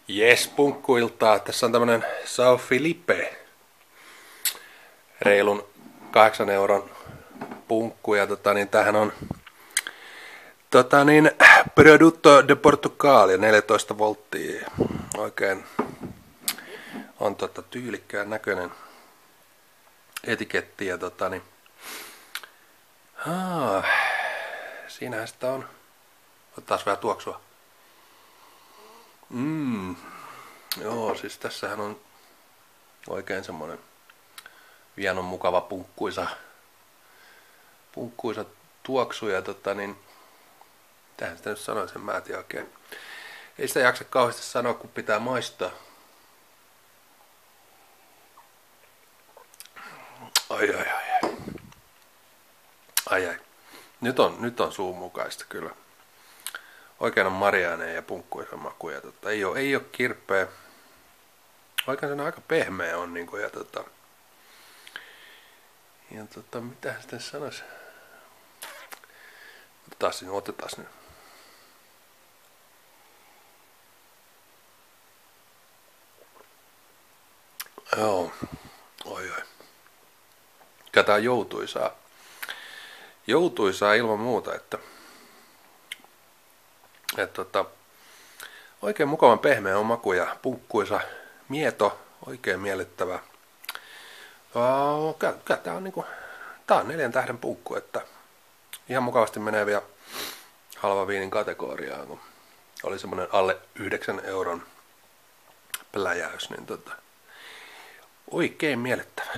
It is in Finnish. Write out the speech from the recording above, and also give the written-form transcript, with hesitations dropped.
Jes, punkkuiltaa. Tässä on tämmönen Sao Filipe. Reilun 8 euron punkku. Ja tämähän on Producto de Portugal, 14 volttia. Oikein on tyylikkään näköinen etiketti. Ja siinähän sitä on. Otetaan vähän tuoksua. Joo, siis tässähän on oikein semmonen hienon mukava punkkuisa tuoksu ja mitähän sitä nyt sanoisin, mä en tiedä oikein. Ei sitä jaksa kauheasti sanoa, kun pitää maistaa. Ai. Nyt on suun mukaista kyllä. Oikein on mariaaneen ja punkkuisen makuja. Ei oo kirppeä. Oikein sen aika pehmeä on niinku ja mitähän sitten sanois? Otetaan nyt. Joo. Oi. Tää on joutuisaa ilman muuta, että oikein mukavan pehmeä on maku ja punkkuisa mieto, oikein miellyttävä. Tää on 4 tähden punkku, että ihan mukavasti meneviä halva viinin kategoriaan, kun oli semmonen alle 9 euron pläjäys, niin oikein miellyttävä.